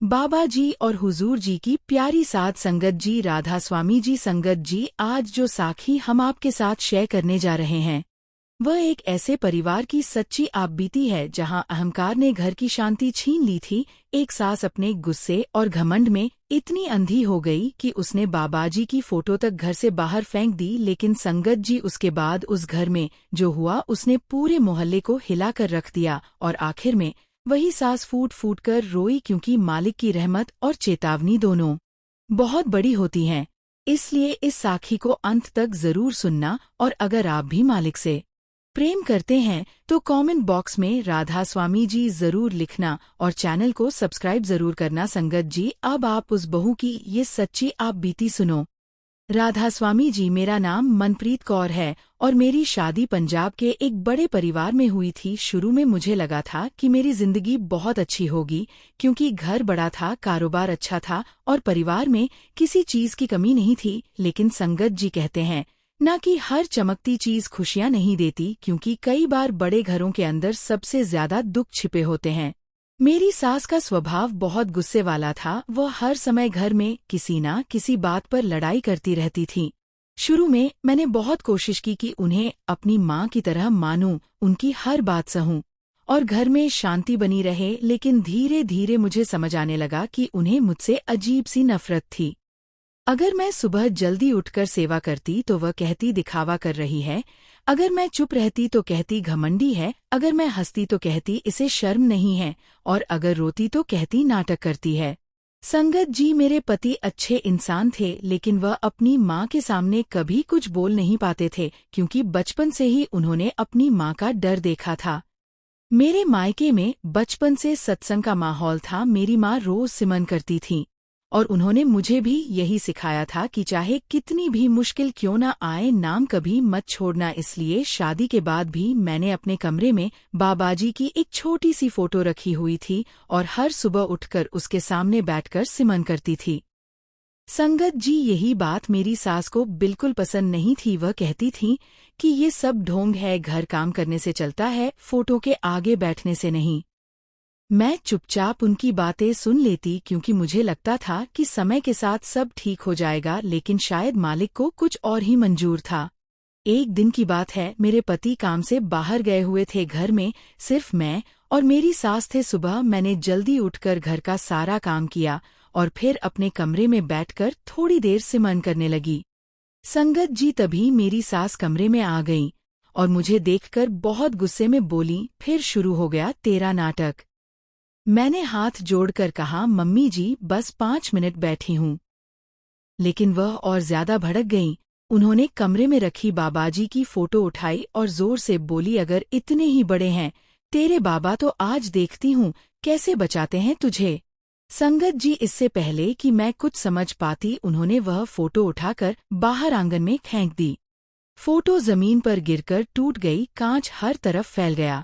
बाबा जी और हुजूर जी की प्यारी साध संगत जी, राधा स्वामी जी संगत जी, आज जो साखी हम आपके साथ शेयर करने जा रहे हैं वह एक ऐसे परिवार की सच्ची आपबीती है जहां अहंकार ने घर की शांति छीन ली थी। एक सास अपने गुस्से और घमंड में इतनी अंधी हो गई कि उसने बाबाजी की फोटो तक घर से बाहर फेंक दी, लेकिन संगत जी उसके बाद उस घर में जो हुआ उसने पूरे मोहल्ले को हिलाकर रख दिया। और आखिर में वही सास फूट फूट कर रोई, क्योंकि मालिक की रहमत और चेतावनी दोनों बहुत बड़ी होती हैं। इसलिए इस साखी को अंत तक जरूर सुनना, और अगर आप भी मालिक से प्रेम करते हैं तो कमेंट बॉक्स में राधा स्वामी जी जरूर लिखना और चैनल को सब्सक्राइब जरूर करना। संगत जी, अब आप उस बहू की ये सच्ची आप बीती सुनो। राधा स्वामी जी, मेरा नाम मनप्रीत कौर है और मेरी शादी पंजाब के एक बड़े परिवार में हुई थी। शुरू में मुझे लगा था कि मेरी जिंदगी बहुत अच्छी होगी, क्योंकि घर बड़ा था, कारोबार अच्छा था और परिवार में किसी चीज की कमी नहीं थी। लेकिन संगत जी कहते हैं ना कि हर चमकती चीज खुशियां नहीं देती, क्योंकि कई बार बड़े घरों के अंदर सबसे ज्यादा दुख छिपे होते हैं। मेरी सास का स्वभाव बहुत गुस्से वाला था। वह हर समय घर में किसी ना किसी बात पर लड़ाई करती रहती थी। शुरू में मैंने बहुत कोशिश की कि उन्हें अपनी माँ की तरह मानूं, उनकी हर बात सहूं और घर में शांति बनी रहे, लेकिन धीरे धीरे मुझे समझ आने लगा कि उन्हें मुझसे अजीब सी नफरत थी। अगर मैं सुबह जल्दी उठकर सेवा करती तो वह कहती दिखावा कर रही है, अगर मैं चुप रहती तो कहती घमंडी है, अगर मैं हंसती तो कहती इसे शर्म नहीं है, और अगर रोती तो कहती नाटक करती है। संगत जी, मेरे पति अच्छे इंसान थे, लेकिन वह अपनी माँ के सामने कभी कुछ बोल नहीं पाते थे, क्योंकि बचपन से ही उन्होंने अपनी माँ का डर देखा था। मेरे मायके में बचपन से सत्संग का माहौल था। मेरी माँ रोज सिमरन करती थी और उन्होंने मुझे भी यही सिखाया था कि चाहे कितनी भी मुश्किल क्यों न आए, नाम कभी मत छोड़ना। इसलिए शादी के बाद भी मैंने अपने कमरे में बाबाजी की एक छोटी सी फोटो रखी हुई थी और हर सुबह उठकर उसके सामने बैठकर सिमरन करती थी। संगत जी, यही बात मेरी सास को बिल्कुल पसंद नहीं थी। वह कहती थी कि ये सब ढोंग है, घर काम करने से चलता है, फोटो के आगे बैठने से नहीं। मैं चुपचाप उनकी बातें सुन लेती, क्योंकि मुझे लगता था कि समय के साथ सब ठीक हो जाएगा, लेकिन शायद मालिक को कुछ और ही मंजूर था। एक दिन की बात है, मेरे पति काम से बाहर गए हुए थे। घर में सिर्फ मैं और मेरी सास थे। सुबह मैंने जल्दी उठकर घर का सारा काम किया और फिर अपने कमरे में बैठकर थोड़ी देर सिमरन करने लगी। संगत जी, तभी मेरी सास कमरे में आ गई और मुझे देखकर बहुत गुस्से में बोली, फिर शुरू हो गया तेरा नाटक। मैंने हाथ जोड़कर कहा, मम्मी जी बस 5 मिनट बैठी हूँ। लेकिन वह और ज्यादा भड़क गईं। उन्होंने कमरे में रखी बाबाजी की फोटो उठाई और जोर से बोली, अगर इतने ही बड़े हैं तेरे बाबा तो आज देखती हूँ कैसे बचाते हैं तुझे। संगत जी, इससे पहले कि मैं कुछ समझ पाती, उन्होंने वह फोटो उठाकर बाहर आंगन में फेंक दी। फोटो जमीन पर गिरकर टूट गई, कांच हर तरफ फैल गया।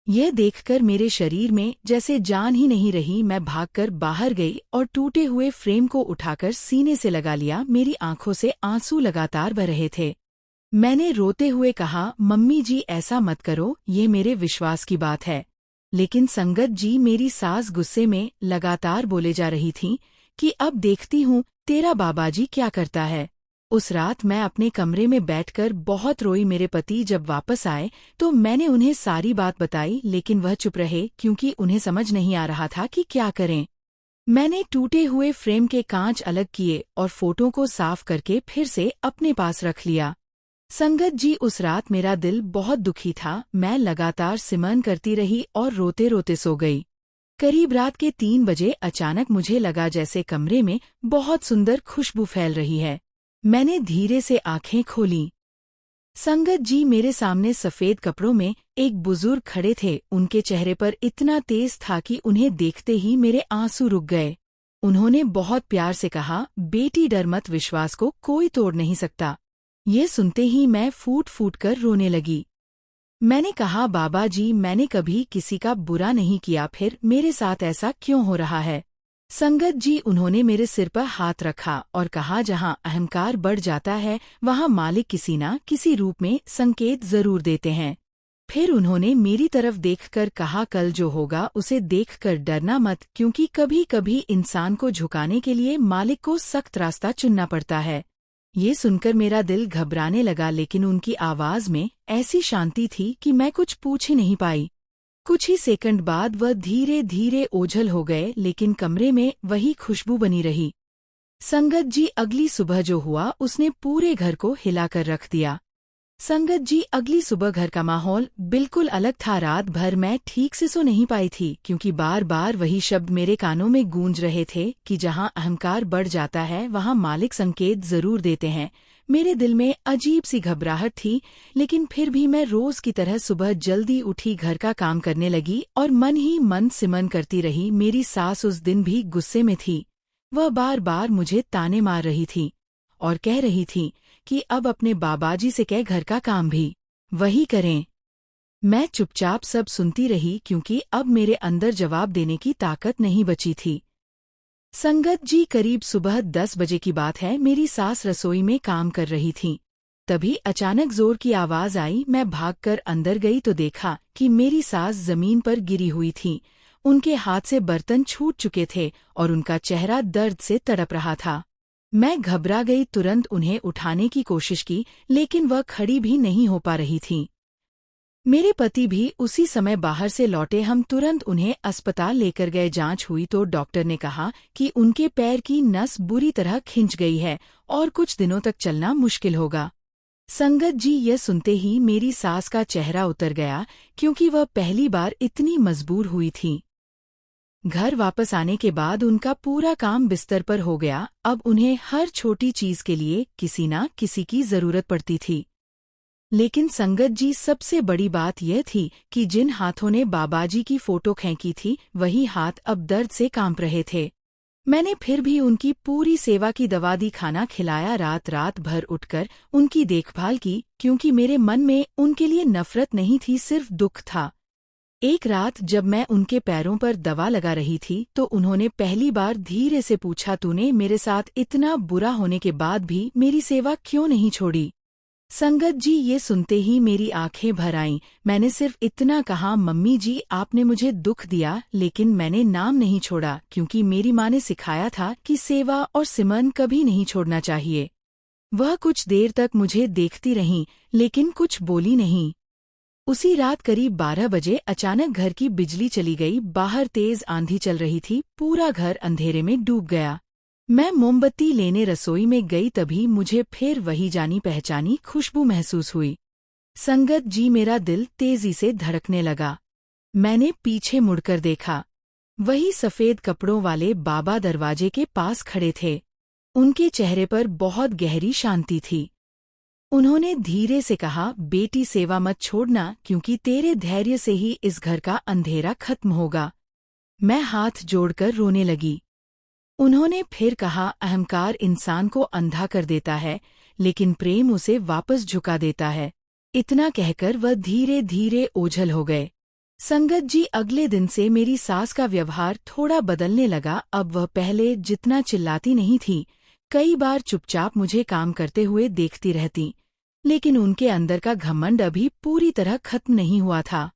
यह देखकर मेरे शरीर में जैसे जान ही नहीं रही। मैं भागकर बाहर गई और टूटे हुए फ्रेम को उठाकर सीने से लगा लिया। मेरी आंखों से आंसू लगातार बह रहे थे। मैंने रोते हुए कहा, मम्मी जी ऐसा मत करो, ये मेरे विश्वास की बात है। लेकिन संगत जी, मेरी सास गुस्से में लगातार बोले जा रही थी कि अब देखती हूँ तेरा बाबाजी क्या करता है। उस रात मैं अपने कमरे में बैठकर बहुत रोई। मेरे पति जब वापस आए तो मैंने उन्हें सारी बात बताई, लेकिन वह चुप रहे, क्योंकि उन्हें समझ नहीं आ रहा था कि क्या करें। मैंने टूटे हुए फ्रेम के कांच अलग किए और फोटो को साफ करके फिर से अपने पास रख लिया। संगत जी, उस रात मेरा दिल बहुत दुखी था। मैं लगातार सिमरन करती रही और रोते रोते सो गई। करीब रात के 3 बजे अचानक मुझे लगा जैसे कमरे में बहुत सुंदर खुशबू फैल रही है। मैंने धीरे से आंखें खोलीं। संगत जी, मेरे सामने सफेद कपड़ों में एक बुजुर्ग खड़े थे। उनके चेहरे पर इतना तेज था कि उन्हें देखते ही मेरे आंसू रुक गए। उन्होंने बहुत प्यार से कहा, बेटी डर मत, विश्वास को कोई तोड़ नहीं सकता। ये सुनते ही मैं फूट फूट कर रोने लगी। मैंने कहा, बाबा जी मैंने कभी किसी का बुरा नहीं किया, फिर मेरे साथ ऐसा क्यों हो रहा है। संगत जी, उन्होंने मेरे सिर पर हाथ रखा और कहा, जहाँ अहंकार बढ़ जाता है वहाँ मालिक किसी न किसी रूप में संकेत जरूर देते हैं। फिर उन्होंने मेरी तरफ देखकर कहा, कल जो होगा उसे देखकर डरना मत, क्योंकि कभी कभी इंसान को झुकाने के लिए मालिक को सख्त रास्ता चुनना पड़ता है। ये सुनकर मेरा दिल घबराने लगा, लेकिन उनकी आवाज में ऐसी शांति थी कि मैं कुछ पूछ ही नहीं पाई। कुछ ही सेकंड बाद वह धीरे धीरे ओझल हो गए, लेकिन कमरे में वही खुशबू बनी रही। संगत जी, अगली सुबह जो हुआ उसने पूरे घर को हिलाकर रख दिया। संगत जी, अगली सुबह घर का माहौल बिल्कुल अलग था। रात भर मैं ठीक से सो नहीं पाई थी, क्योंकि बार बार वही शब्द मेरे कानों में गूंज रहे थे कि जहां अहंकार बढ़ जाता है वहां मालिक संकेत जरूर देते हैं। मेरे दिल में अजीब सी घबराहट थी, लेकिन फिर भी मैं रोज की तरह सुबह जल्दी उठी, घर का काम करने लगी और मन ही मन सिमरन करती रही। मेरी सास उस दिन भी गुस्से में थी। वह बार बार मुझे ताने मार रही थी और कह रही थी कि अब अपने बाबाजी से कह घर का काम भी वही करें। मैं चुपचाप सब सुनती रही, क्योंकि अब मेरे अंदर जवाब देने की ताकत नहीं बची थी। संगत जी, करीब सुबह 10 बजे की बात है। मेरी सास रसोई में काम कर रही थी। तभी अचानक जोर की आवाज आई। मैं भागकर अंदर गई तो देखा कि मेरी सास जमीन पर गिरी हुई थी। उनके हाथ से बर्तन छूट चुके थे और उनका चेहरा दर्द से तड़प रहा था। मैं घबरा गई, तुरंत उन्हें उठाने की कोशिश की, लेकिन वह खड़ी भी नहीं हो पा रही थीं। मेरे पति भी उसी समय बाहर से लौटे। हम तुरंत उन्हें अस्पताल लेकर गए। जांच हुई तो डॉक्टर ने कहा कि उनके पैर की नस बुरी तरह खिंच गई है और कुछ दिनों तक चलना मुश्किल होगा। संगत जी, यह सुनते ही मेरी सास का चेहरा उतर गया, क्योंकि वह पहली बार इतनी मजबूर हुई थी। घर वापस आने के बाद उनका पूरा काम बिस्तर पर हो गया। अब उन्हें हर छोटी चीज के लिए किसी न किसी की जरूरत पड़ती थी। लेकिन संगत जी, सबसे बड़ी बात यह थी कि जिन हाथों ने बाबाजी की फोटो खींची थी, वही हाथ अब दर्द से कांप रहे थे। मैंने फिर भी उनकी पूरी सेवा की, दवा दी, खाना खिलाया, रात रात भर उठकर उनकी देखभाल की, क्योंकि मेरे मन में उनके लिए नफरत नहीं थी, सिर्फ दुख था। एक रात जब मैं उनके पैरों पर दवा लगा रही थी तो उन्होंने पहली बार धीरे से पूछा, तूने मेरे साथ इतना बुरा होने के बाद भी मेरी सेवा क्यों नहीं छोड़ी? संगत जी, ये सुनते ही मेरी आंखें भर आईं। मैंने सिर्फ इतना कहा, मम्मी जी, आपने मुझे दुख दिया, लेकिन मैंने नाम नहीं छोड़ा, क्योंकि मेरी माँ ने सिखाया था कि सेवा और सिमरन कभी नहीं छोड़ना चाहिए। वह कुछ देर तक मुझे देखती रहीं, लेकिन कुछ बोली नहीं। उसी रात करीब 12 बजे अचानक घर की बिजली चली गई। बाहर तेज आंधी चल रही थी। पूरा घर अंधेरे में डूब गया। मैं मोमबत्ती लेने रसोई में गई, तभी मुझे फिर वही जानी पहचानी खुशबू महसूस हुई। संगत जी, मेरा दिल तेजी से धड़कने लगा। मैंने पीछे मुड़कर देखा। वही सफेद कपड़ों वाले बाबा दरवाजे के पास खड़े थे। उनके चेहरे पर बहुत गहरी शांति थी। उन्होंने धीरे से कहा, बेटी, सेवा मत छोड़ना, क्योंकि तेरे धैर्य से ही इस घर का अंधेरा खत्म होगा। मैं हाथ जोड़कर रोने लगी। उन्होंने फिर कहा, अहंकार इंसान को अंधा कर देता है, लेकिन प्रेम उसे वापस झुका देता है। इतना कहकर वह धीरे धीरे ओझल हो गए। संगत जी, अगले दिन से मेरी सास का व्यवहार थोड़ा बदलने लगा। अब वह पहले जितना चिल्लाती नहीं थी। कई बार चुपचाप मुझे काम करते हुए देखती रहती, लेकिन उनके अंदर का घमंड अभी पूरी तरह खत्म नहीं हुआ था।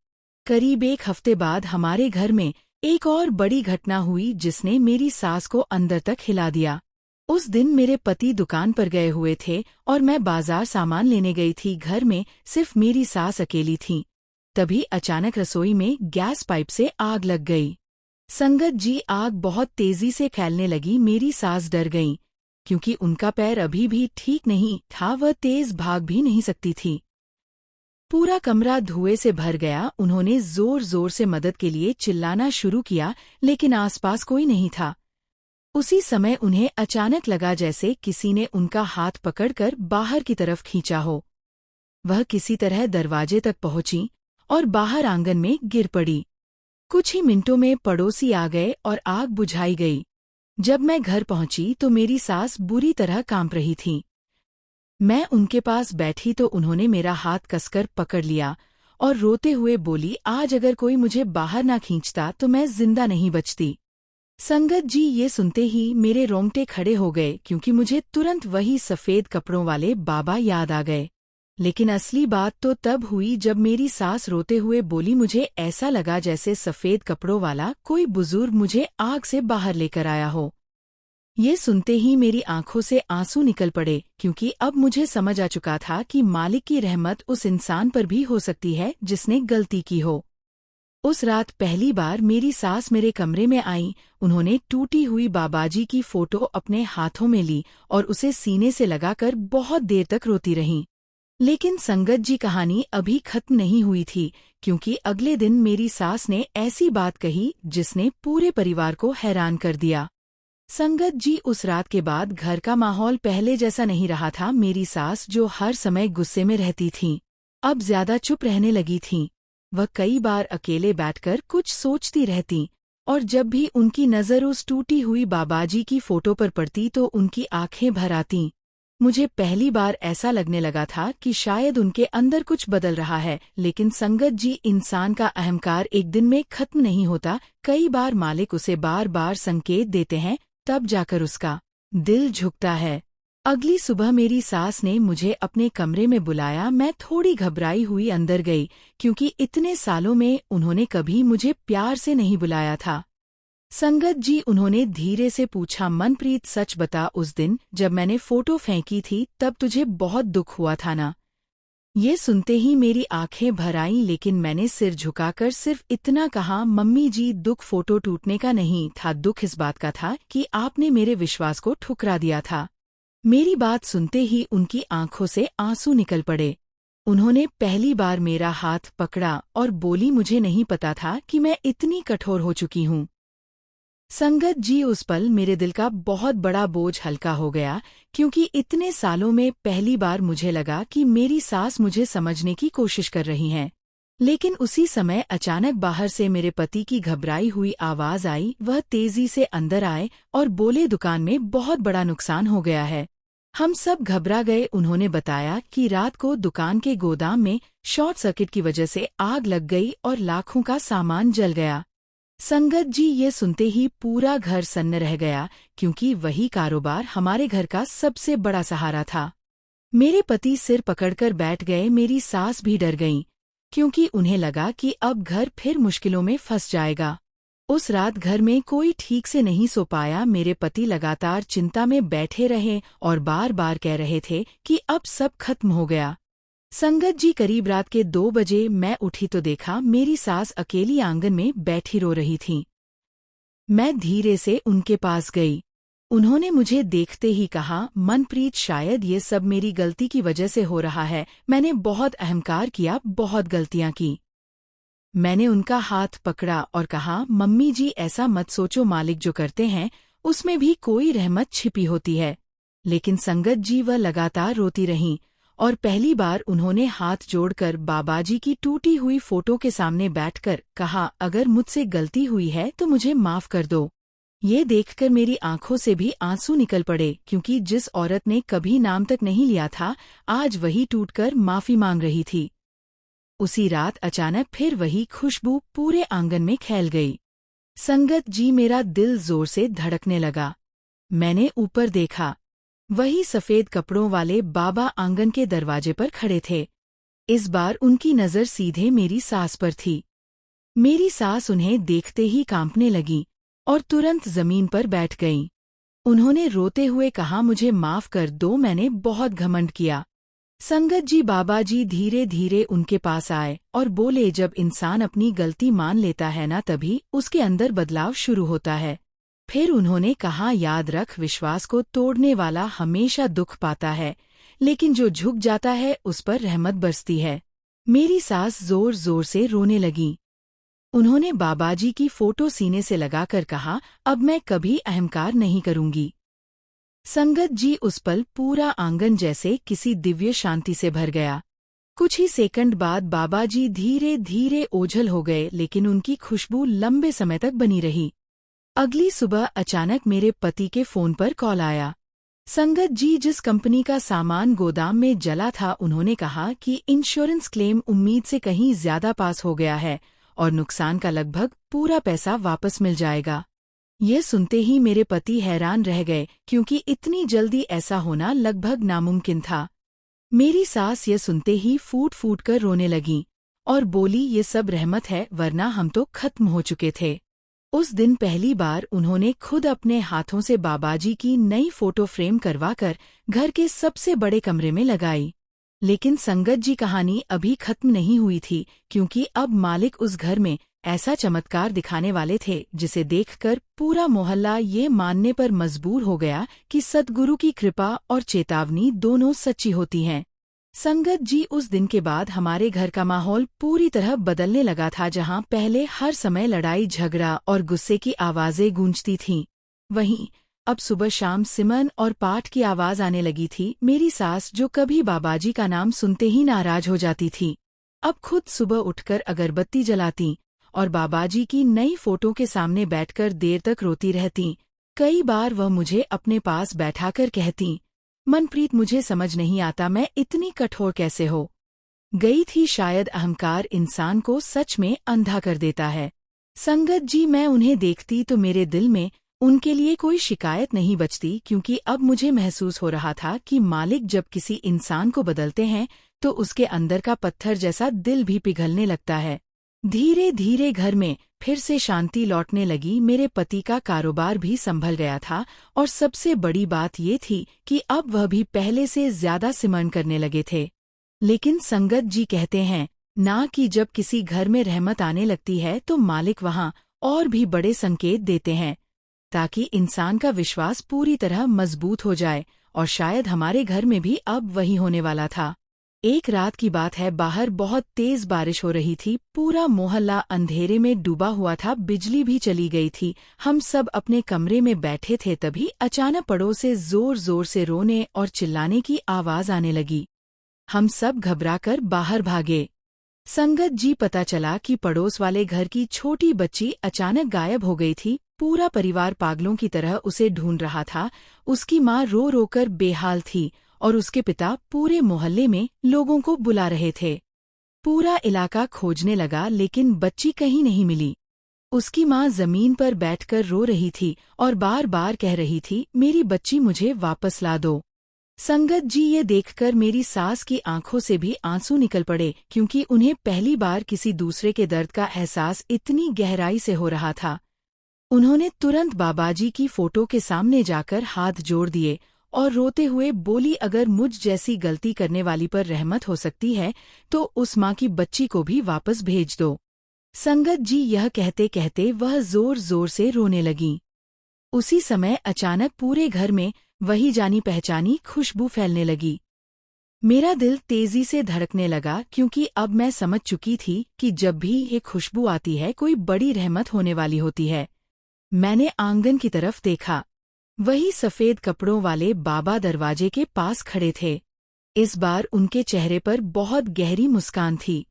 करीब 1 हफ्ते बाद हमारे घर में एक और बड़ी घटना हुई, जिसने मेरी सास को अंदर तक हिला दिया। उस दिन मेरे पति दुकान पर गए हुए थे और मैं बाजार सामान लेने गई थी। घर में सिर्फ मेरी सास अकेली थी। तभी अचानक रसोई में गैस पाइप से आग लग गई। संगत जी, आग बहुत तेजी से फैलने लगी। मेरी सास डर गईं, क्योंकि उनका पैर अभी भी ठीक नहीं था। वह तेज भाग भी नहीं सकती थी। पूरा कमरा धुएं से भर गया। उन्होंने जोर जोर से मदद के लिए चिल्लाना शुरू किया, लेकिन आसपास कोई नहीं था। उसी समय उन्हें अचानक लगा जैसे किसी ने उनका हाथ पकड़कर बाहर की तरफ खींचा हो। वह किसी तरह दरवाजे तक पहुंची और बाहर आंगन में गिर पड़ी। कुछ ही मिनटों में पड़ोसी आ गए और आग बुझाई गई। जब मैं घर पहुंची तो मेरी सास बुरी तरह कांप रही थी। मैं उनके पास बैठी तो उन्होंने मेरा हाथ कसकर पकड़ लिया और रोते हुए बोली, आज अगर कोई मुझे बाहर ना खींचता तो मैं जिंदा नहीं बचती। संगत जी, ये सुनते ही मेरे रोंगटे खड़े हो गए, क्योंकि मुझे तुरंत वही सफेद कपड़ों वाले बाबा याद आ गए। लेकिन असली बात तो तब हुई जब मेरी सास रोते हुए बोली, मुझे ऐसा लगा जैसे सफेद कपड़ों वाला कोई बुजुर्ग मुझे आग से बाहर लेकर आया हो। ये सुनते ही मेरी आंखों से आंसू निकल पड़े, क्योंकि अब मुझे समझ आ चुका था कि मालिक की रहमत उस इंसान पर भी हो सकती है जिसने गलती की हो। उस रात पहली बार मेरी सास मेरे कमरे में आई। उन्होंने टूटी हुई बाबाजी की फोटो अपने हाथों में ली और उसे सीने से लगाकर बहुत देर तक रोती रहीं। लेकिन संगत जी, कहानी अभी खत्म नहीं हुई थी, क्योंकि अगले दिन मेरी सास ने ऐसी बात कही जिसने पूरे परिवार को हैरान कर दिया। संगत जी, उस रात के बाद घर का माहौल पहले जैसा नहीं रहा था। मेरी सास, जो हर समय गुस्से में रहती थीं, अब ज्यादा चुप रहने लगी थीं। वह कई बार अकेले बैठकर कुछ सोचती रहतीं, और जब भी उनकी नज़र उस टूटी हुई बाबाजी की फोटो पर पड़ती तो उनकी आंखें भर आतीं। मुझे पहली बार ऐसा लगने लगा था कि शायद उनके अंदर कुछ बदल रहा है। लेकिन संगत जी, इंसान का अहंकार एक दिन में खत्म नहीं होता। कई बार मालिक उसे बार बार संकेत देते हैं, तब जाकर उसका दिल झुकता है। अगली सुबह मेरी सास ने मुझे अपने कमरे में बुलाया। मैं थोड़ी घबराई हुई अंदर गई, क्योंकि इतने सालों में उन्होंने कभी मुझे प्यार से नहीं बुलाया था। संगत जी, उन्होंने धीरे से पूछा, मनप्रीत, सच बता, उस दिन जब मैंने फोटो फेंकी थी तब तुझे बहुत दुख हुआ था ना? ये सुनते ही मेरी आंखें भर आईं, लेकिन मैंने सिर झुकाकर सिर्फ इतना कहा, मम्मी जी, दुख फोटो टूटने का नहीं था, दुख इस बात का था कि आपने मेरे विश्वास को ठुकरा दिया था। मेरी बात सुनते ही उनकी आंखों से आंसू निकल पड़े। उन्होंने पहली बार मेरा हाथ पकड़ा और बोली, मुझे नहीं पता था कि मैं इतनी कठोर हो चुकी हूँ। संगत जी, उस पल मेरे दिल का बहुत बड़ा बोझ हल्का हो गया, क्योंकि इतने सालों में पहली बार मुझे लगा कि मेरी सास मुझे समझने की कोशिश कर रही हैं। लेकिन उसी समय अचानक बाहर से मेरे पति की घबराई हुई आवाज आई। वह तेजी से अंदर आए और बोले, दुकान में बहुत बड़ा नुकसान हो गया है। हम सब घबरा गए। उन्होंने बताया कि रात को दुकान के गोदाम में शॉर्ट सर्किट की वजह से आग लग गई और लाखों का सामान जल गया। संगत जी, ये सुनते ही पूरा घर सन्न रह गया, क्योंकि वही कारोबार हमारे घर का सबसे बड़ा सहारा था। मेरे पति सिर पकड़कर बैठ गए। मेरी सास भी डर गईं, क्योंकि उन्हें लगा कि अब घर फिर मुश्किलों में फंस जाएगा। उस रात घर में कोई ठीक से नहीं सो पाया। मेरे पति लगातार चिंता में बैठे रहे और बार बार कह रहे थे कि अब सब खत्म हो गया। संगत जी, करीब रात के 2 बजे मैं उठी तो देखा मेरी सास अकेली आंगन में बैठी रो रही थीं। मैं धीरे से उनके पास गई। उन्होंने मुझे देखते ही कहा, मनप्रीत, शायद ये सब मेरी गलती की वजह से हो रहा है। मैंने बहुत अहंकार किया, बहुत गलतियां की। मैंने उनका हाथ पकड़ा और कहा, मम्मी जी, ऐसा मत सोचो, मालिक जो करते हैं उसमें भी कोई रहमत छिपी होती है। लेकिन संगत जी, वह लगातार रोती रहीं, और पहली बार उन्होंने हाथ जोड़कर बाबाजी की टूटी हुई फोटो के सामने बैठकर कहा, अगर मुझसे गलती हुई है तो मुझे माफ कर दो। ये देखकर मेरी आंखों से भी आंसू निकल पड़े, क्योंकि जिस औरत ने कभी नाम तक नहीं लिया था, आज वही टूटकर माफी मांग रही थी। उसी रात अचानक फिर वही खुशबू पूरे आंगन में फैल गई। संगत जी, मेरा दिल जोर से धड़कने लगा। मैंने ऊपर देखा। वही सफेद कपड़ों वाले बाबा आंगन के दरवाजे पर खड़े थे। इस बार उनकी नजर सीधे मेरी सास पर थी। मेरी सास उन्हें देखते ही कांपने लगी और तुरंत जमीन पर बैठ गईं। उन्होंने रोते हुए कहा, मुझे माफ कर दो, मैंने बहुत घमंड किया। संगत जी, बाबाजी धीरे धीरे उनके पास आए और बोले, जब इंसान अपनी गलती मान लेता है ना, तभी उसके अंदर बदलाव शुरू होता है। फिर उन्होंने कहा, याद रख, विश्वास को तोड़ने वाला हमेशा दुख पाता है, लेकिन जो झुक जाता है उस पर रहमत बरसती है। मेरी सास जोर जोर से रोने लगी। उन्होंने बाबाजी की फोटो सीने से लगाकर कहा, अब मैं कभी अहंकार नहीं करूंगी। संगत जी, उस पल पूरा आंगन जैसे किसी दिव्य शांति से भर गया। कुछ ही सेकंड बाद बाबाजी धीरे धीरे ओझल हो गए, लेकिन उनकी खुशबू लंबे समय तक बनी रही। अगली सुबह अचानक मेरे पति के फोन पर कॉल आया। संगत जी, जिस कंपनी का सामान गोदाम में जला था, उन्होंने कहा कि इंश्योरेंस क्लेम उम्मीद से कहीं ज्यादा पास हो गया है और नुकसान का लगभग पूरा पैसा वापस मिल जाएगा। ये सुनते ही मेरे पति हैरान रह गए, क्योंकि इतनी जल्दी ऐसा होना लगभग नामुमकिन था। मेरी सास ये सुनते ही फूट फूट कर रोने लगी और बोली, ये सब रहमत है, वरना हम तो खत्म हो चुके थे। उस दिन पहली बार उन्होंने खुद अपने हाथों से बाबाजी की नई फोटो फ्रेम करवाकर घर के सबसे बड़े कमरे में लगाई। लेकिन संगत जी, कहानी अभी खत्म नहीं हुई थी, क्योंकि अब मालिक उस घर में ऐसा चमत्कार दिखाने वाले थे जिसे देखकर पूरा मोहल्ला ये मानने पर मजबूर हो गया कि सद्गुरु की कृपा और चेतावनी दोनों सच्ची होती हैं। संगत जी, उस दिन के बाद हमारे घर का माहौल पूरी तरह बदलने लगा था। जहां पहले हर समय लड़ाई झगड़ा और गुस्से की आवाजें गूंजती थीं, वहीं अब सुबह शाम सिमरन और पाठ की आवाज आने लगी थी। मेरी सास, जो कभी बाबाजी का नाम सुनते ही नाराज हो जाती थी, अब खुद सुबह उठकर अगरबत्ती जलाती और बाबाजी की नई फोटो के सामने बैठकर देर तक रोती रहती। कई बार वह मुझे अपने पास बैठाकर कहती, मनप्रीत, मुझे समझ नहीं आता, मैं इतनी कठोर कैसे हो गई थी। शायद अहंकार इंसान को सच में अंधा कर देता है। संगत जी, मैं उन्हें देखती तो मेरे दिल में उनके लिए कोई शिकायत नहीं बचती, क्योंकि अब मुझे महसूस हो रहा था कि मालिक जब किसी इंसान को बदलते हैं तो उसके अंदर का पत्थर जैसा दिल भी पिघलने लगता है। धीरे धीरे घर में फिर से शांति लौटने लगी। मेरे पति का कारोबार भी संभल गया था और सबसे बड़ी बात ये थी कि अब वह भी पहले से ज्यादा सिमरन करने लगे थे। लेकिन संगत जी कहते हैं ना कि जब किसी घर में रहमत आने लगती है तो मालिक वहां और भी बड़े संकेत देते हैं, ताकि इंसान का विश्वास पूरी तरह मजबूत हो जाए। और शायद हमारे घर में भी अब वही होने वाला था। एक रात की बात है, बाहर बहुत तेज बारिश हो रही थी। पूरा मोहल्ला अंधेरे में डूबा हुआ था, बिजली भी चली गई थी। हम सब अपने कमरे में बैठे थे, तभी अचानक पड़ोस से जोर जोर से रोने और चिल्लाने की आवाज आने लगी। हम सब घबराकर बाहर भागे। संगत जी, पता चला कि पड़ोस वाले घर की छोटी बच्ची अचानक गायब हो गई थी। पूरा परिवार पागलों की तरह उसे ढूंढ रहा था। उसकी माँ रो रो कर बेहाल थी और उसके पिता पूरे मोहल्ले में लोगों को बुला रहे थे। पूरा इलाका खोजने लगा, लेकिन बच्ची कहीं नहीं मिली। उसकी माँ जमीन पर बैठकर रो रही थी और बार बार कह रही थी, मेरी बच्ची, मुझे वापस ला दो। संगत जी, ये देखकर मेरी सास की आंखों से भी आंसू निकल पड़े, क्योंकि उन्हें पहली बार किसी दूसरे के दर्द का एहसास इतनी गहराई से हो रहा था। उन्होंने तुरंत बाबाजी की फोटो के सामने जाकर हाथ जोड़ दिए और रोते हुए बोली, अगर मुझ जैसी गलती करने वाली पर रहमत हो सकती है तो उस माँ की बच्ची को भी वापस भेज दो। संगत जी, यह कहते कहते वह जोर जोर से रोने लगी। उसी समय अचानक पूरे घर में वही जानी पहचानी खुशबू फैलने लगी। मेरा दिल तेजी से धड़कने लगा, क्योंकि अब मैं समझ चुकी थी कि जब भी ये खुशबू आती है कोई बड़ी रहमत होने वाली होती है। मैंने आंगन की तरफ देखा। वही सफेद कपड़ों वाले बाबा दरवाजे के पास खड़े थे। इस बार उनके चेहरे पर बहुत गहरी मुस्कान थी।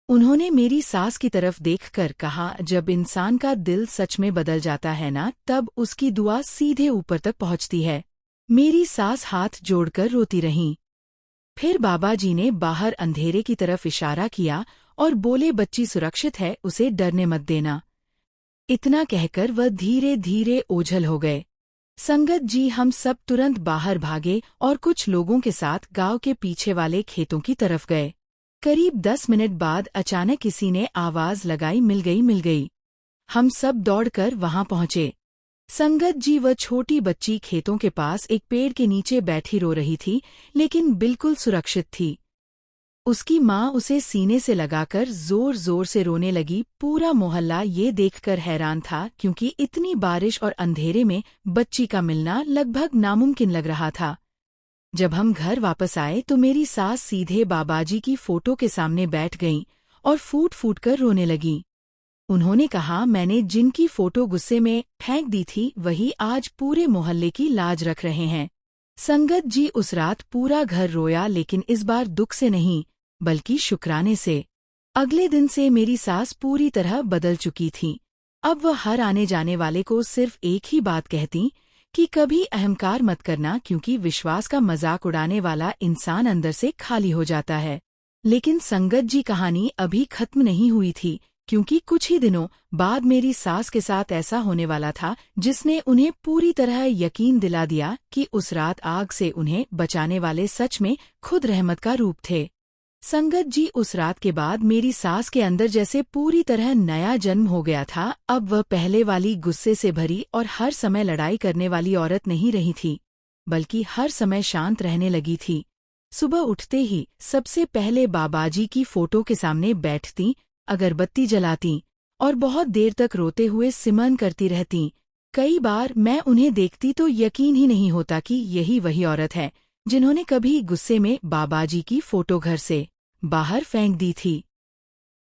उन्होंने मेरी सास की तरफ देखकर कहा, जब इंसान का दिल सच में बदल जाता है ना, तब उसकी दुआ सीधे ऊपर तक पहुंचती है। मेरी सास हाथ जोड़कर रोती रहीं। फिर बाबाजी ने बाहर अंधेरे की तरफ इशारा किया और बोले, बच्ची सुरक्षित है, उसे डरने मत देना। इतना कहकर वह धीरे धीरे ओझल हो गए। संगत जी, हम सब तुरंत बाहर भागे और कुछ लोगों के साथ गांव के पीछे वाले खेतों की तरफ गए। करीब 10 मिनट बाद अचानक किसी ने आवाज लगाई, मिल गई। हम सब दौड़कर वहां पहुंचे। संगत जी, वह छोटी बच्ची खेतों के पास एक पेड़ के नीचे बैठी रो रही थी, लेकिन बिल्कुल सुरक्षित थी। उसकी माँ उसे सीने से लगाकर जोर जोर से रोने लगी। पूरा मोहल्ला ये देखकर हैरान था, क्योंकि इतनी बारिश और अंधेरे में बच्ची का मिलना लगभग नामुमकिन लग रहा था। जब हम घर वापस आए तो मेरी सास सीधे बाबाजी की फोटो के सामने बैठ गईं और फूट फूट कर रोने लगीं। उन्होंने कहा, मैंने जिनकी फोटो गुस्से में फेंक दी थी, वही आज पूरे मोहल्ले की लाज रख रहे हैं। संगत जी, उस रात पूरा घर रोया, लेकिन इस बार दुख से नहीं, बल्कि शुक्राने से। अगले दिन से मेरी सास पूरी तरह बदल चुकी थी। अब वह हर आने जाने वाले को सिर्फ एक ही बात कहती कि कभी अहंकार मत करना, क्योंकि विश्वास का मजाक उड़ाने वाला इंसान अंदर से खाली हो जाता है। लेकिन संगत जी, कहानी अभी खत्म नहीं हुई थी, क्योंकि कुछ ही दिनों बाद मेरी सास के साथ ऐसा होने वाला था जिसने उन्हें पूरी तरह यकीन दिला दिया कि उस रात आग से उन्हें बचाने वाले सच में खुद रहमत का रूप थे। संगत जी, उस रात के बाद मेरी सास के अंदर जैसे पूरी तरह नया जन्म हो गया था। अब वह पहले वाली गुस्से से भरी और हर समय लड़ाई करने वाली औरत नहीं रही थी, बल्कि हर समय शांत रहने लगी थी। सुबह उठते ही सबसे पहले बाबाजी की फोटो के सामने बैठती, अगरबत्ती जलाती और बहुत देर तक रोते हुए सिमरन करती रहती। कई बार मैं उन्हें देखती तो यकीन ही नहीं होता कि यही वही औरत है जिन्होंने कभी गुस्से में बाबाजी की फोटो घर से बाहर फेंक दी थी।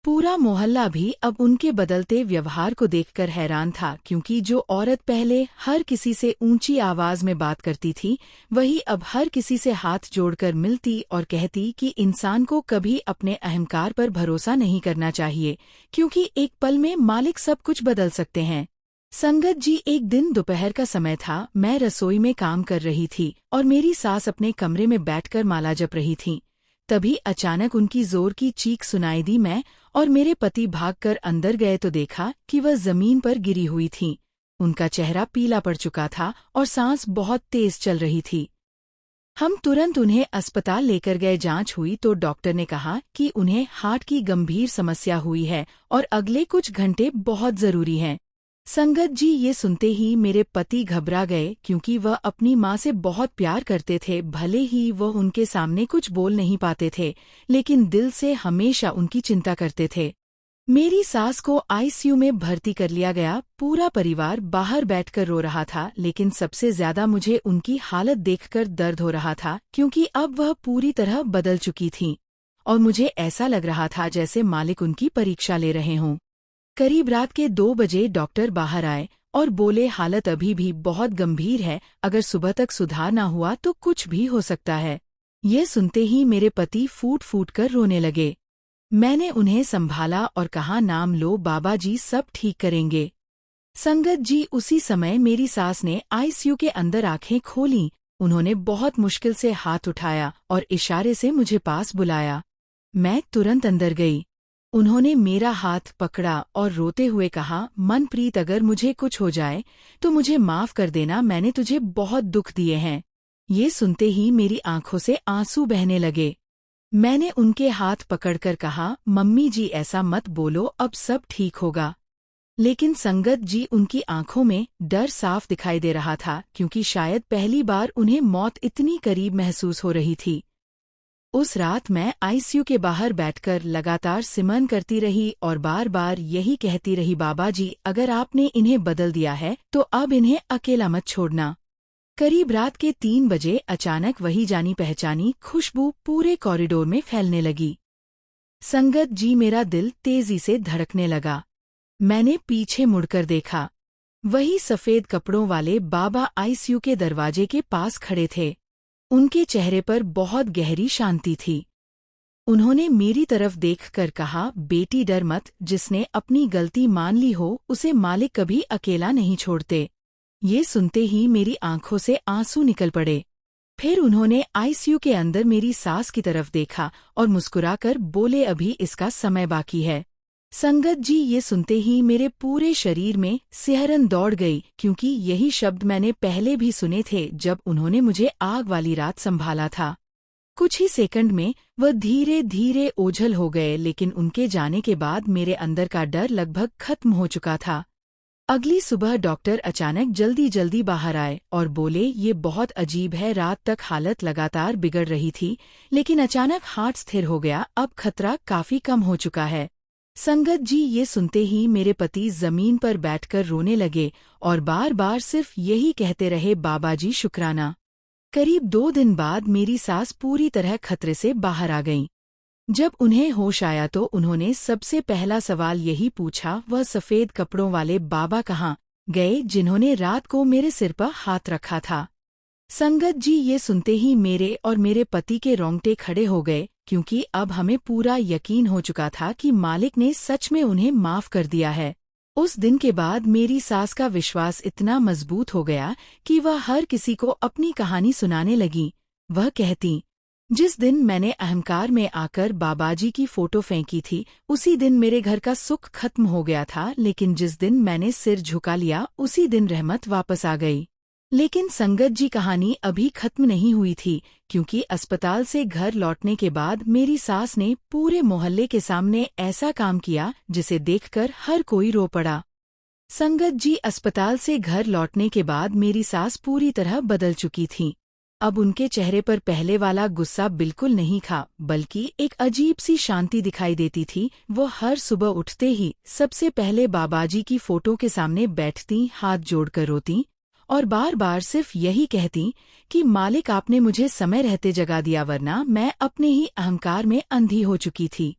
पूरा मोहल्ला भी अब उनके बदलते व्यवहार को देखकर हैरान था, क्योंकि जो औरत पहले हर किसी से ऊंची आवाज में बात करती थी, वही अब हर किसी से हाथ जोड़कर मिलती और कहती कि इंसान को कभी अपने अहंकार पर भरोसा नहीं करना चाहिए, क्योंकि एक पल में मालिक सब कुछ बदल सकते हैं। संगत जी, एक दिन दोपहर का समय था। मैं रसोई में काम कर रही थी और मेरी सास अपने कमरे में बैठकर माला जप रही थीं। तभी अचानक उनकी जोर की चीख सुनाई दी। मैं और मेरे पति भागकर अंदर गए तो देखा कि वह जमीन पर गिरी हुई थीं। उनका चेहरा पीला पड़ चुका था और सांस बहुत तेज चल रही थी। हम तुरंत उन्हें अस्पताल लेकर गए। जांच हुई तो डॉक्टर ने कहा कि उन्हें हार्ट की गंभीर समस्या हुई है और अगले कुछ घंटे बहुत जरूरी हैं। संगत जी, ये सुनते ही मेरे पति घबरा गए, क्योंकि वह अपनी माँ से बहुत प्यार करते थे। भले ही वह उनके सामने कुछ बोल नहीं पाते थे, लेकिन दिल से हमेशा उनकी चिंता करते थे। मेरी सास को आईसीयू में भर्ती कर लिया गया। पूरा परिवार बाहर बैठकर रो रहा था, लेकिन सबसे ज्यादा मुझे उनकी हालत देखकर दर्द हो रहा था, क्योंकि अब वह पूरी तरह बदल चुकी थीं और मुझे ऐसा लग रहा था जैसे मालिक उनकी परीक्षा ले रहे हों। करीब रात के 2 बजे डॉक्टर बाहर आए और बोले, हालत अभी भी बहुत गंभीर है, अगर सुबह तक सुधार ना हुआ तो कुछ भी हो सकता है। ये सुनते ही मेरे पति फूट फूट कर रोने लगे। मैंने उन्हें संभाला और कहा, नाम लो बाबा जी, सब ठीक करेंगे। संगत जी, उसी समय मेरी सास ने आईसीयू के अंदर आंखें खोलीं। उन्होंने बहुत मुश्किल से हाथ उठाया और इशारे से मुझे पास बुलाया। मैं तुरंत अंदर गई। उन्होंने मेरा हाथ पकड़ा और रोते हुए कहा, मनप्रीत, अगर मुझे कुछ हो जाए तो मुझे माफ कर देना, मैंने तुझे बहुत दुख दिए हैं। ये सुनते ही मेरी आंखों से आंसू बहने लगे। मैंने उनके हाथ पकड़कर कहा, मम्मी जी ऐसा मत बोलो, अब सब ठीक होगा। लेकिन संगत जी, उनकी आंखों में डर साफ दिखाई दे रहा था, क्योंकि शायद पहली बार उन्हें मौत इतनी करीब महसूस हो रही थी। उस रात मैं आईसीयू के बाहर बैठकर लगातार सिमरन करती रही और बार बार यही कहती रही, बाबा जी, अगर आपने इन्हें बदल दिया है तो अब इन्हें अकेला मत छोड़ना। करीब रात के 3 बजे अचानक वही जानी पहचानी खुशबू पूरे कॉरिडोर में फैलने लगी। संगत जी, मेरा दिल तेजी से धड़कने लगा। मैंने पीछे मुड़कर देखा। वही सफेद कपड़ों वाले बाबा आईसीयू के दरवाजे के पास खड़े थे। उनके चेहरे पर बहुत गहरी शांति थी। उन्होंने मेरी तरफ देखकर कहा, बेटी डर मत, जिसने अपनी गलती मान ली हो उसे मालिक कभी अकेला नहीं छोड़ते। ये सुनते ही मेरी आंखों से आंसू निकल पड़े। फिर उन्होंने आईसीयू के अंदर मेरी सास की तरफ देखा और मुस्कुराकर बोले, अभी इसका समय बाकी है। संगत जी, ये सुनते ही मेरे पूरे शरीर में सिहरन दौड़ गई, क्योंकि यही शब्द मैंने पहले भी सुने थे जब उन्होंने मुझे आग वाली रात संभाला था। कुछ ही सेकंड में वह धीरे धीरे ओझल हो गए, लेकिन उनके जाने के बाद मेरे अंदर का डर लगभग खत्म हो चुका था। अगली सुबह डॉक्टर अचानक जल्दी जल्दी बाहर आए और बोले, ये बहुत अजीब है, रात तक हालत लगातार बिगड़ रही थी, लेकिन अचानक हार्ट स्थिर हो गया, अब खतरा काफी कम हो चुका है। संगत जी, ये सुनते ही मेरे पति जमीन पर बैठकर रोने लगे और बार बार सिर्फ यही कहते रहे, बाबा जी शुक्राना। करीब 2 दिन बाद मेरी सास पूरी तरह खतरे से बाहर आ गईं। जब उन्हें होश आया तो उन्होंने सबसे पहला सवाल यही पूछा, वह सफेद कपड़ों वाले बाबा कहाँ गए जिन्होंने रात को मेरे सिर पर हाथ रखा था। संगत जी, ये सुनते ही मेरे और मेरे पति के रोंगटे खड़े हो गए, क्योंकि अब हमें पूरा यकीन हो चुका था कि मालिक ने सच में उन्हें माफ कर दिया है। उस दिन के बाद मेरी सास का विश्वास इतना मजबूत हो गया कि वह हर किसी को अपनी कहानी सुनाने लगी। वह कहती, जिस दिन मैंने अहंकार में आकर बाबाजी की फोटो फेंकी थी, उसी दिन मेरे घर का सुख खत्म हो गया था, लेकिन जिस दिन मैंने सिर झुका लिया, उसी दिन रहमत वापस आ गई। लेकिन संगत जी, कहानी अभी खत्म नहीं हुई थी, क्योंकि अस्पताल से घर लौटने के बाद मेरी सास ने पूरे मोहल्ले के सामने ऐसा काम किया जिसे देखकर हर कोई रो पड़ा। संगत जी, अस्पताल से घर लौटने के बाद मेरी सास पूरी तरह बदल चुकी थीं। अब उनके चेहरे पर पहले वाला गुस्सा बिल्कुल नहीं था, बल्कि एक अजीब सी शांति दिखाई देती थी। वो हर सुबह उठते ही सबसे पहले बाबाजी की फोटो के सामने बैठती, हाथ जोड़कर रोती और बार बार सिर्फ यही कहती कि मालिक, आपने मुझे समय रहते जगा दिया, वरना मैं अपने ही अहंकार में अंधी हो चुकी थी।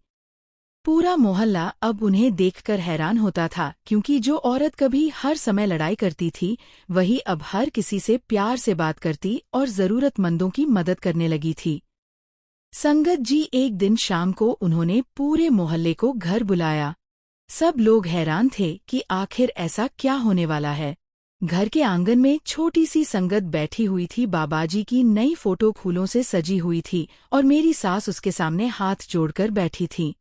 पूरा मोहल्ला अब उन्हें देखकर हैरान होता था, क्योंकि जो औरत कभी हर समय लड़ाई करती थी, वही अब हर किसी से प्यार से बात करती और जरूरतमंदों की मदद करने लगी थी। संगत जी, एक दिन शाम को उन्होंने पूरे मोहल्ले को घर बुलाया। सब लोग हैरान थे कि आखिर ऐसा क्या होने वाला है। घर के आंगन में छोटी सी संगत बैठी हुई थी। बाबाजी की नई फोटो फूलों से सजी हुई थी और मेरी सास उसके सामने हाथ जोड़कर बैठी थी।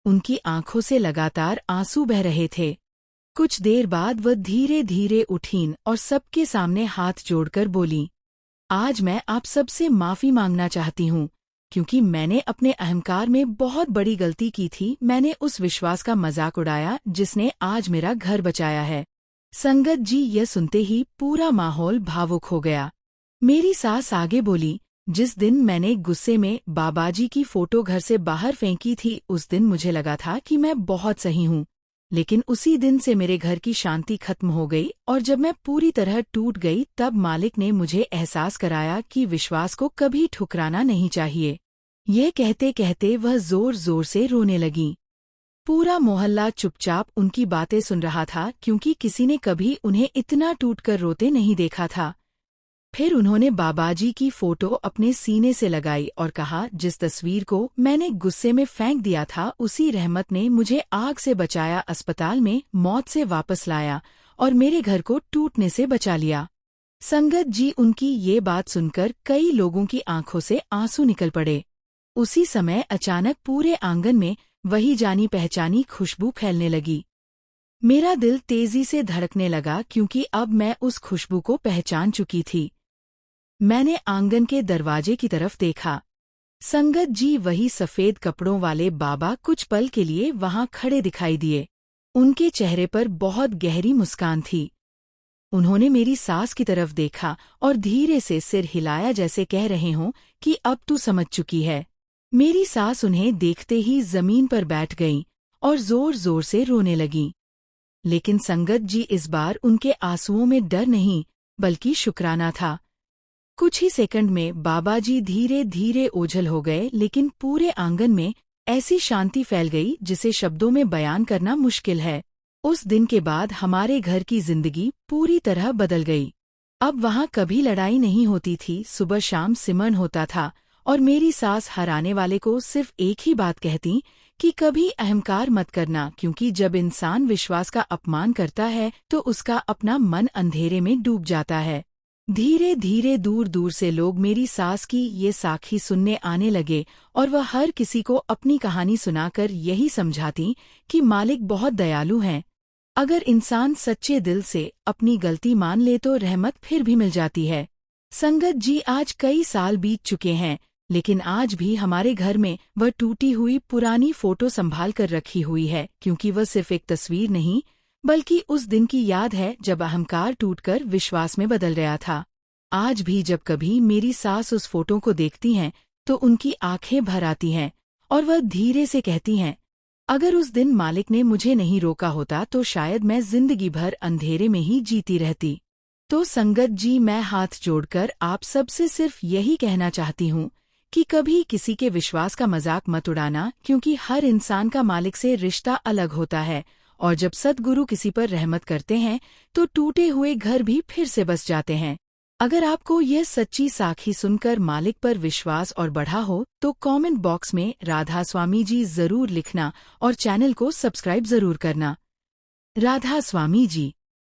उनकी आंखों से लगातार आंसू बह रहे थे। कुछ देर बाद वह धीरे धीरे उठीं और सबके सामने हाथ जोड़कर बोली, आज मैं आप सबसे माफी मांगना चाहती हूँ, क्योंकि मैंने अपने अहंकार में बहुत बड़ी गलती की थी। मैंने उस विश्वास का मजाक उड़ाया जिसने आज मेरा घर बचाया है। संगत जी, यह सुनते ही पूरा माहौल भावुक हो गया। मेरी सास आगे बोली, जिस दिन मैंने गुस्से में बाबाजी की फोटो घर से बाहर फेंकी थी, उस दिन मुझे लगा था कि मैं बहुत सही हूँ, लेकिन उसी दिन से मेरे घर की शांति खत्म हो गई और जब मैं पूरी तरह टूट गई, तब मालिक ने मुझे एहसास कराया कि विश्वास को कभी ठुकराना नहीं चाहिए। यह कहते कहते वह जोर जोर से रोने लगी। पूरा मोहल्ला चुपचाप उनकी बातें सुन रहा था, क्योंकि किसी ने कभी उन्हें इतना टूटकर रोते नहीं देखा था। फिर उन्होंने बाबाजी की फोटो अपने सीने से लगाई और कहा, जिस तस्वीर को मैंने गुस्से में फेंक दिया था, उसी रहमत ने मुझे आग से बचाया, अस्पताल में मौत से वापस लाया और मेरे घर को टूटने से बचा लिया। संगत जी, उनकी ये बात सुनकर कई लोगों की आंखों से आंसू निकल पड़े। उसी समय अचानक पूरे आंगन में वही जानी पहचानी खुशबू फैलने लगी। मेरा दिल तेजी से धड़कने लगा, क्योंकि अब मैं उस खुशबू को पहचान चुकी थी। मैंने आंगन के दरवाजे की तरफ देखा। संगत जी, वही सफेद कपड़ों वाले बाबा कुछ पल के लिए वहां खड़े दिखाई दिए। उनके चेहरे पर बहुत गहरी मुस्कान थी। उन्होंने मेरी सास की तरफ देखा और धीरे से सिर हिलाया, जैसे कह रहे हों कि अब तू समझ चुकी है। मेरी सास उन्हें देखते ही जमीन पर बैठ गईं और जोर जोर से रोने लगीं। लेकिन संगत जी, इस बार उनके आंसुओं में डर नहीं, बल्कि शुक्राना था। कुछ ही सेकंड में बाबाजी धीरे धीरे ओझल हो गए, लेकिन पूरे आंगन में ऐसी शांति फैल गई जिसे शब्दों में बयान करना मुश्किल है। उस दिन के बाद हमारे घर की जिंदगी पूरी तरह बदल गई। अब वहां कभी लड़ाई नहीं होती थी, सुबह शाम सिमरन होता था और मेरी सास हर आने वाले को सिर्फ एक ही बात कहती कि कभी अहंकार मत करना, क्योंकि जब इंसान विश्वास का अपमान करता है तो उसका अपना मन अंधेरे में डूब जाता है। धीरे धीरे दूर दूर से लोग मेरी सास की ये साखी सुनने आने लगे और वह हर किसी को अपनी कहानी सुनाकर यही समझाती कि मालिक बहुत दयालु हैं। अगर इंसान सच्चे दिल से अपनी गलती मान ले तो रहमत फिर भी मिल जाती है। संगत जी, आज कई साल बीत चुके हैं, लेकिन आज भी हमारे घर में वह टूटी हुई पुरानी फोटो संभाल कर रखी हुई है, क्योंकि वह सिर्फ एक तस्वीर नहीं, बल्कि उस दिन की याद है जब अहंकार टूटकर विश्वास में बदल गया था। आज भी जब कभी मेरी सास उस फोटो को देखती हैं तो उनकी आंखें भर आती हैं और वह धीरे से कहती हैं, अगर उस दिन मालिक ने मुझे नहीं रोका होता तो शायद मैं जिंदगी भर अंधेरे में ही जीती रहती। तो संगत जी, मैं हाथ जोड़कर आप सबसे सिर्फ यही कहना चाहती हूँ कि कभी किसी के विश्वास का मजाक मत उड़ाना, क्योंकि हर इंसान का मालिक से रिश्ता अलग होता है और जब सद्गुरु किसी पर रहमत करते हैं तो टूटे हुए घर भी फिर से बस जाते हैं। अगर आपको यह सच्ची साखी सुनकर मालिक पर विश्वास और बढ़ा हो तो कमेंट बॉक्स में राधा स्वामी जी जरूर लिखना और चैनल को सब्सक्राइब जरूर करना। राधा स्वामी जी।